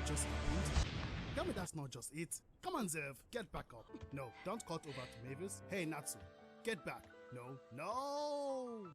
just happened? Tell me that's not just it. Come on, Zeref, get back up. No, don't cut over to Mavis. Hey, Natsu, get back. No, no!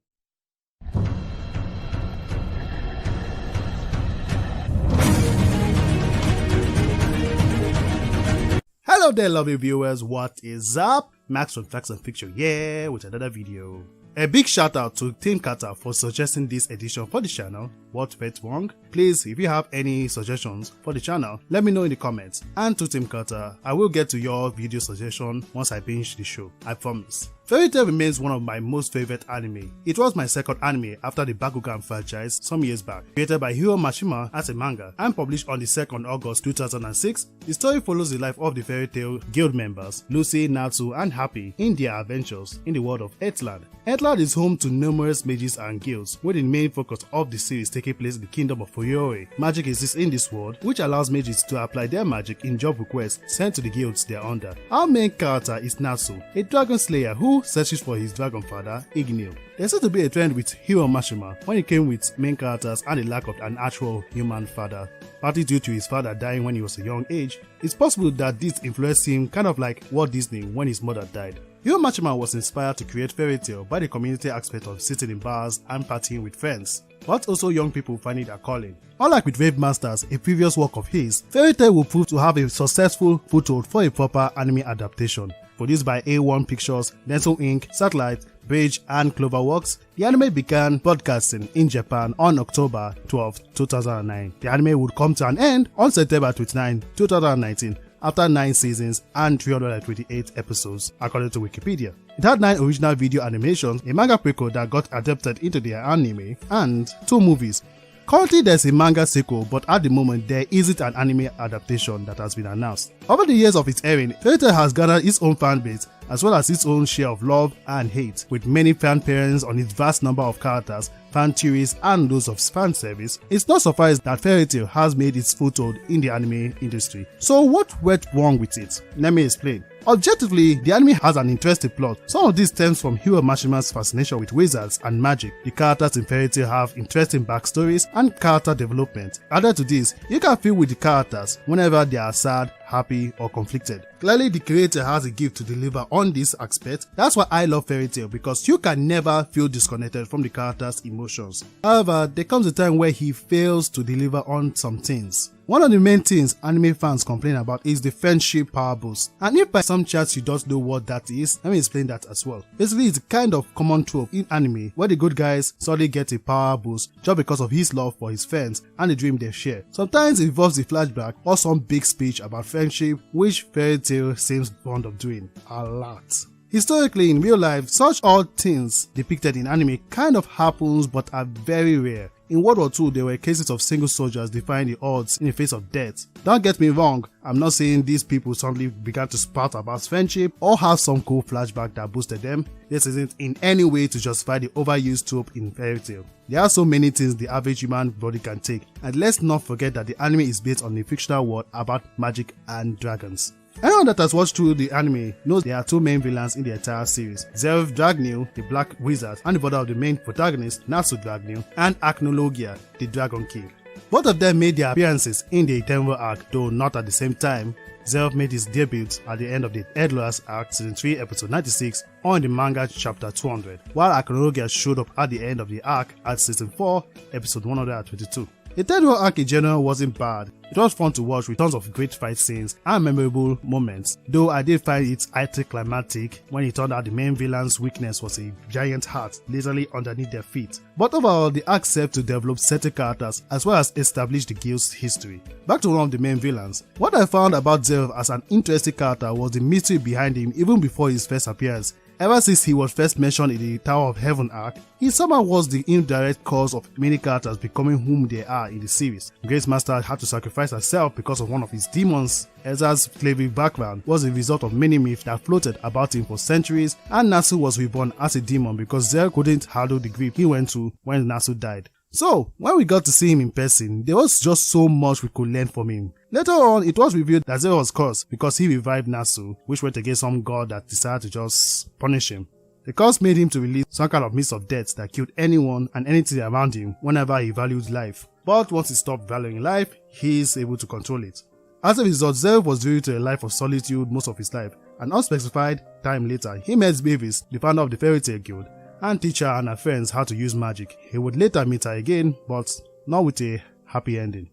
Hello there, lovely viewers. What is up? Max from Facts and Fiction here with another video. A big shout out to Team Carter for suggesting this edition for the channel. What went wrong? Please, if you have any suggestions for the channel, let me know in the comments. And to Team Carter, I will get to your video suggestion once I binge the show, I promise. Fairy Tail remains one of my most favorite anime. It was my second anime after the Bakugan franchise some years back. Created by Hiro Mashima as a manga and published on the 2nd August 2006, the story follows the life of the Fairy Tail guild members, Lucy, Natsu, and Happy in their adventures in the world of Earthland. Earthland is home to numerous mages and guilds, with the main focus of the series taking place in the kingdom of Fuyori. Magic exists in this world, which allows mages to apply their magic in job requests sent to the guilds they are under. Our main character is Natsu, a dragon slayer who searches for his dragon father, Ignil. There seems to be a trend with Hiro Mashima when it came with main characters and the lack of an actual human father. Partly due to his father dying when he was a young age, it's possible that this influenced him kind of like Walt Disney when his mother died. Hiro Mashima was inspired to create Fairy Tail by the community aspect of sitting in bars and partying with friends, but also young people finding their calling. Unlike with Wave Masters, a previous work of his, Fairy Tail will prove to have a successful foothold for a proper anime adaptation. Produced by A1 Pictures, Denso Inc., Satellite, Bridge, and Cloverworks, the anime began broadcasting in Japan on October 12, 2009. The anime would come to an end on September 29, 2019, after 9 seasons and 328 episodes, according to Wikipedia. It had 9 original video animations, a manga prequel that got adapted into the anime, and 2 movies. Currently there's a manga sequel, but at the moment there isn't an anime adaptation that has been announced. Over the years of its airing, Fairy Tail has garnered its own fan base as well as its own share of love and hate, with many fan parents on its vast number of characters, fan theories, and those of fan service. It's not surprised that Fairy Tail has made its foothold in the anime industry. So what went wrong with it? Let me explain. Objectively, the anime has an interesting plot. Some of this stems from Hiro Mashima's fascination with wizards and magic. The characters in Fairy Tail have interesting backstories and character development. Added to this, you can feel with the characters whenever they are sad, happy, or conflicted. Clearly, the creator has a gift to deliver on this aspect. That's why I love Fairy Tail, because you can never feel disconnected from the character's emotions. However, there comes a time where he fails to deliver on some things. One of the main things anime fans complain about is the friendship power boost. And if by some chance you don't know what that is, let me explain that as well. Basically, it's a kind of common trope in anime where the good guys suddenly get a power boost just because of his love for his friends and the dream they share. Sometimes it involves a flashback or some big speech about friendship, which Fairy Tail seems fond of doing a lot. Historically, in real life, such odd things depicted in anime kind of happens but are very rare. In World War II, there were cases of single soldiers defying the odds in the face of death. Don't get me wrong, I'm not saying these people suddenly began to spout about friendship or have some cool flashback that boosted them. This isn't in any way to justify the overused trope in Fairy Tail. There are so many things the average human body can take, and let's not forget that the anime is based on a fictional world about magic and dragons. Anyone that has watched through the anime knows there are 2 main villains in the entire series: Zeref Dragneel, the Black Wizard, and the brother of the main protagonist, Natsu Dragneel, and Acnologia, the Dragon King. Both of them made their appearances in the Eternal arc, though not at the same time. Zeref made his debut at the end of the Earthland's arc, season 3, episode 96, or in the manga chapter 200, while Acnologia showed up at the end of the arc at season 4, episode 122. The third war arc in general wasn't bad. It was fun to watch with tons of great fight scenes and memorable moments, though I did find it anticlimactic when it turned out the main villain's weakness was a giant heart literally underneath their feet. But overall, the arc served to develop certain characters as well as establish the guild's history. Back to one of the main villains. What I found about Zeref as an interesting character was the mystery behind him even before his first appearance. Ever since he was first mentioned in the Tower of Heaven arc, he somehow was the indirect cause of many characters becoming whom they are in the series. Grace Master had to sacrifice herself because of one of his demons. Ezra's slavery background was a result of many myths that floated about him for centuries, and Natsu was reborn as a demon because Zeref couldn't handle the grief he went through when Natsu died. So, when we got to see him in person, there was just so much we could learn from him. Later on, it was revealed that Zeref was cursed because he revived Natsu, which went against some god that decided to just punish him. The curse made him to release some kind of mist of death that killed anyone and anything around him whenever he valued life. but once he stopped valuing life, he is able to control it. As a result, Zeref was due to a life of solitude most of his life. An unspecified time later, he met Mavis, the founder of the Fairy Tale Guild, and teach her and her friends how to use magic. He would later meet her again, but not with a happy ending.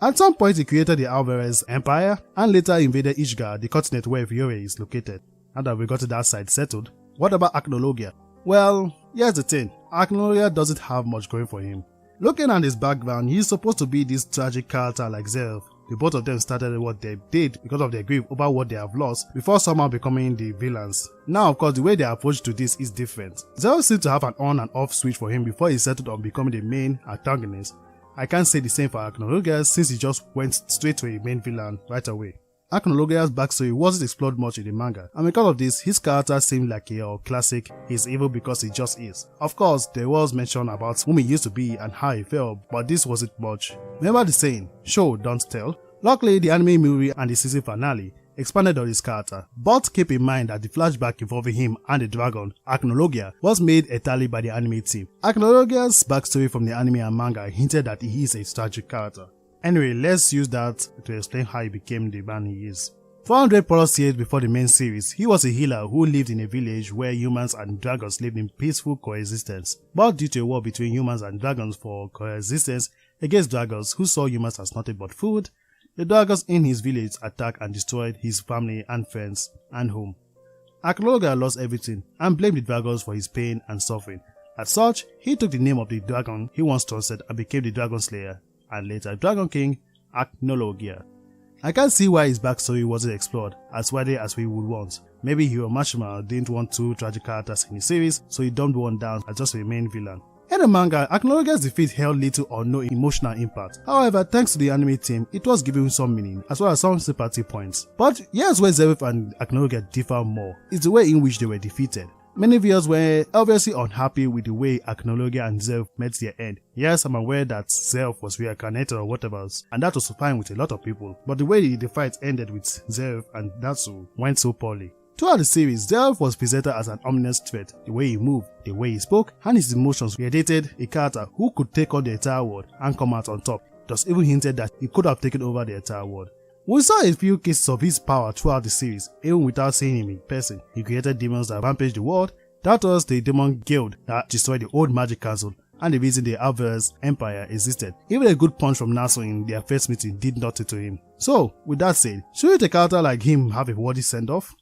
At some point, he created the Alvarez Empire and later invaded Ishgar, the continent where Fiore is located. Now that we got that side settled, what about Acnologia? Well, here's the thing, Acnologia doesn't have much going for him. Looking at his background, he's supposed to be this tragic character like Zeref. The both of them started what they did because of their grief over what they have lost before somehow becoming the villains. Now of course the way they approach to this is different. Zeref seemed to have an on and off switch for him before he settled on becoming the main antagonist. I can't say the same for Acnologia since he just went straight to a main villain right away. Acnologia's backstory wasn't explored much in the manga, and because of this, his character seemed like a classic, he's evil because he just is. Of course, there was mention about whom he used to be and how he felt, but this wasn't much. Remember the saying, show, don't tell? Luckily, the anime movie and the season finale expanded on his character, but keep in mind that the flashback involving him and the dragon, Acnologia, was made entirely by the anime team. Acnologia's backstory from the anime and manga hinted that he is a tragic character. Anyway, let's use that to explain how he became the man he is. 400 plus years before the main series, he was a healer who lived in a village where humans and dragons lived in peaceful coexistence. But due to a war between humans and dragons for coexistence against dragons who saw humans as nothing but food, the dragons in his village attacked and destroyed his family and friends and home. Acnologia lost everything and blamed the dragons for his pain and suffering. As such, he took the name of the dragon he once trusted and became the Dragon Slayer, and later Dragon King Acnologia. I can't see why his backstory wasn't explored as widely as we would want. Maybe Hiro Mashima didn't want two tragic characters in the series, so he dumbed one down as just a main villain. In the manga, Acnologia's defeat held little or no emotional impact. However, thanks to the anime team, it was giving some meaning as well as some sympathy points. But here's where Zeref and Acnologia differ more. It's the way in which they were defeated. Many viewers were obviously unhappy with the way Acnologia and Zeref met their end. Yes, I'm aware that Zeref was reincarnated or whatever else, and that was fine with a lot of people, but the way the fight ended with Zeref and Natsu went so poorly. Throughout the series, Zeref was presented as an ominous threat. The way he moved, the way he spoke, and his emotions created a character who could take on the entire world and come out on top. It was even hinted that he could have taken over the entire world. We saw a few cases of his power throughout the series, even without seeing him in person. He created demons that rampaged the world. That was the demon guild that destroyed the old magic castle and the reason the Alvarez Empire existed. Even a good punch from Natsu in their first meeting did nothing to him. So, with that said, shouldn't a character like him have a worthy send-off?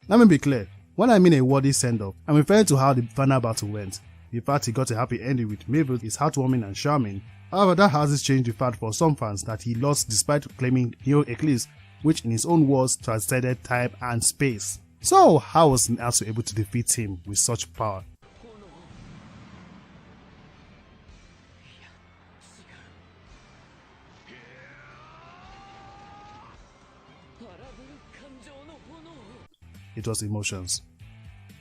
Let me be clear, when I mean a worthy send-off, I'm referring to how the final battle went. The fact he got a happy ending with Mavis is heartwarming and charming. However, that hasn't changed the fact for some fans that he lost despite claiming Hero Eclipse, which in his own words transcended time and space. So how was Natsu able to defeat him with such power? It was emotions.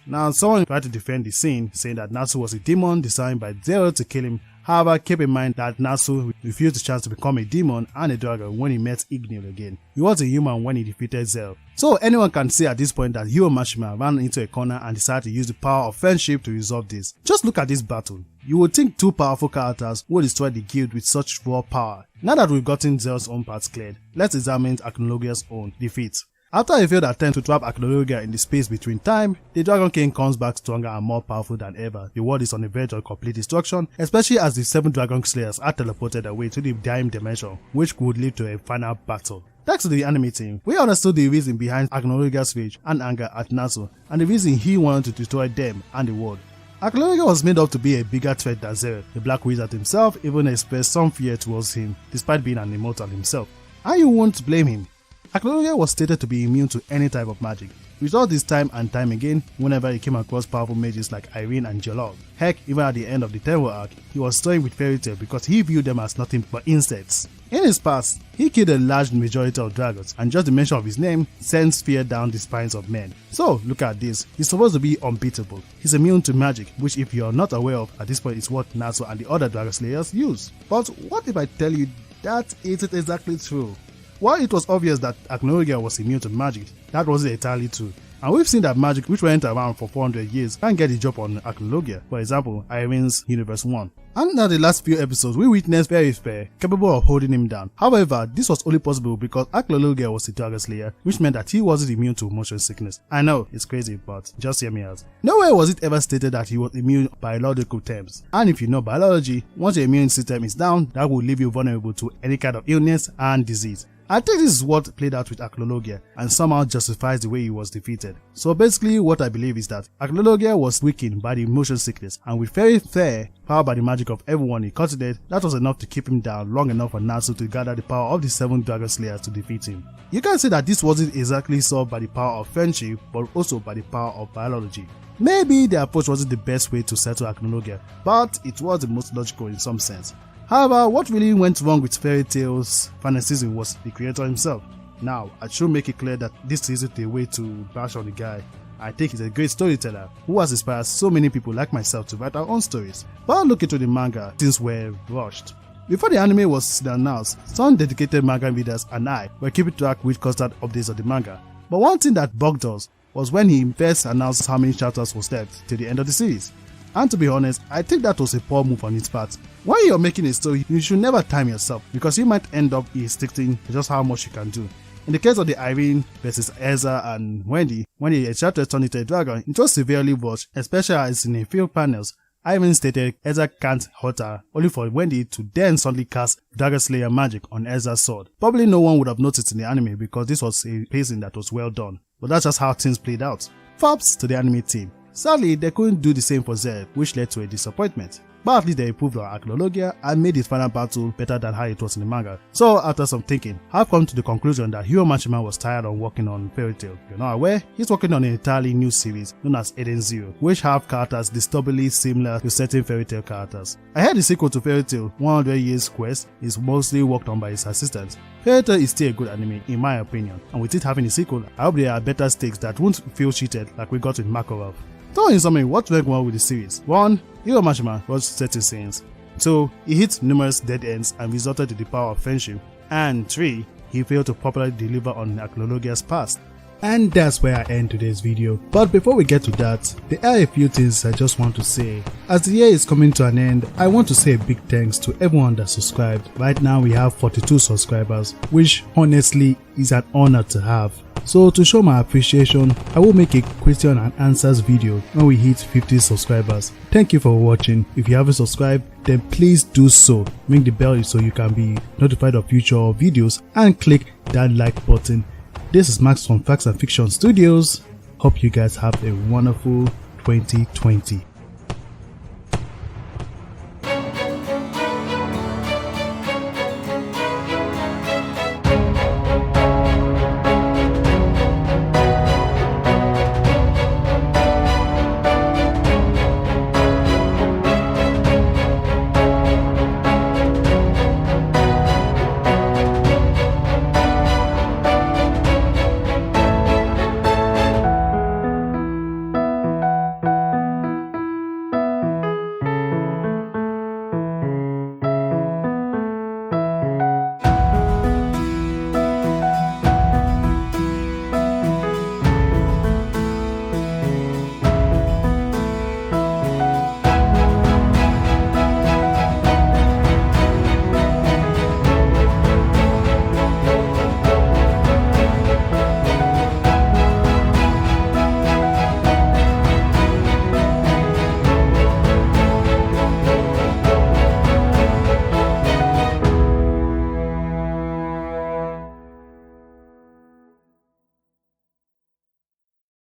Now, someone tried to defend the scene, saying that Natsu was a demon designed by Zero to kill him. However, keep in mind that Natsu refused the chance to become a demon and a dragon when he met Ignil again. He was a human when he defeated Zero. So anyone can say at this point that Hiro Mashima ran into a corner and decided to use the power of friendship to resolve this. Just look at this battle. You would think two powerful characters would destroy the guild with such raw power. Now that we've gotten Zero's own parts cleared, let's examine Acnologia's own defeat. After a failed attempt to trap Acnologia in the space between time, the Dragon King comes back stronger and more powerful than ever. The world is on the verge of complete destruction, especially as the 7 Dragon Slayers are teleported away to the Dime Dimension, which could lead to a final battle. Thanks to the anime team, we understood the reason behind Acnologia's rage and anger at Natsu, and the reason he wanted to destroy them and the world. Acnologia was made up to be a bigger threat than Zeref. The Black Wizard himself even expressed some fear towards him, despite being an immortal himself. And you won't blame him. Acnologia was stated to be immune to any type of magic. with all this time and time again whenever he came across powerful mages like Irene and Jolog. Heck, even at the end of the Terror arc, he was toying with Fairy Tail because he viewed them as nothing but insects. In his past, he killed a large majority of dragons, and just the mention of his name sends fear down the spines of men. So look at this, he's supposed to be unbeatable. He's immune to magic, which if you're not aware of at this point is what Natsu and the other Dragon Slayers use. But what if I tell you that isn't exactly true? While it was obvious that Acnologia was immune to magic, that wasn't entirely true. And we've seen that magic, which went around for 400 years, can get the job on Acnologia, for example, Irene's Universe 1. And in the last few episodes, we witnessed Fairy Fair capable of holding him down. However, this was only possible because Acnologia was a Dragon Slayer, which meant that he wasn't immune to motion sickness. I know, it's crazy, but just hear me out. Nowhere was it ever stated that he was immune by biological terms. And if you know biology, once your immune system is down, that will leave you vulnerable to any kind of illness and disease. I think this is what played out with Acnologia and somehow justifies the way he was defeated. So basically what I believe is that Acnologia was weakened by the motion sickness, and with Fairy Fair, powered by the magic of everyone he cultivated, that was enough to keep him down long enough for Natsu to gather the power of the 7 Dragon Slayers to defeat him. You can say that this wasn't exactly solved by the power of friendship, but also by the power of biology. Maybe the approach wasn't the best way to settle Acnologia, but it was the most logical in some sense. However, what really went wrong with Fairy Tail's final season was the creator himself. Now, I should make it clear that this isn't a way to bash on the guy. I think he's a great storyteller who has inspired so many people like myself to write our own stories. But look into the manga, things were rushed. Before the anime was announced, some dedicated manga readers and I were keeping track with constant updates of the manga. But one thing that bugged us was when he first announced how many chapters was left till the end of the series. And to be honest, I think that was a poor move on his part. When you're making a story, you should never time yourself because you might end up restricting just how much you can do. In the case of the Irene versus Ezra and Wendy, when the chapter turned into a dragon, it was severely rushed, especially as in a few panels, Irene stated Ezra can't hurt her, only for Wendy to then suddenly cast Dragon Slayer magic on Ezra's sword. Probably no one would have noticed in the anime because this was a pacing that was well done, but that's just how things played out. Props to the anime team. Sadly, they couldn't do the same for Zeref, which led to a disappointment. But at least they improved on Acnologia and made his final battle better than how it was in the manga. So after some thinking, I've come to the conclusion that Hiro Mashima was tired of working on Fairy Tail. If you're not aware, he's working on an entirely new series known as Eden Zero, which have characters disturbingly similar to certain Fairy Tail characters. I heard the sequel to Fairy Tail, 100 Years Quest, is mostly worked on by his assistants. Fairy Tail is still a good anime in my opinion, and with it having a sequel, I hope there are better stakes that won't feel cheated like we got with Makarov. So in summary, what went well with the series? 1. Hiro Mashima was certain scenes. 2. He hit numerous dead ends and resorted to the power of friendship. And 3. He failed to properly deliver on Acnologia's past. And that's where I end today's video. But before we get to that, there are a few things I just want to say. As the year is coming to an end, I want to say a big thanks to everyone that subscribed. Right now we have 42 subscribers, which honestly is an honor to have. So to show my appreciation, I will make a question and answers video when we hit 50 subscribers. Thank you for watching. If you haven't subscribed, then please do so. Ring the bell so you can be notified of future videos and click that like button. This is Max from Facts and Fiction Studios. Hope you guys have a wonderful 2020.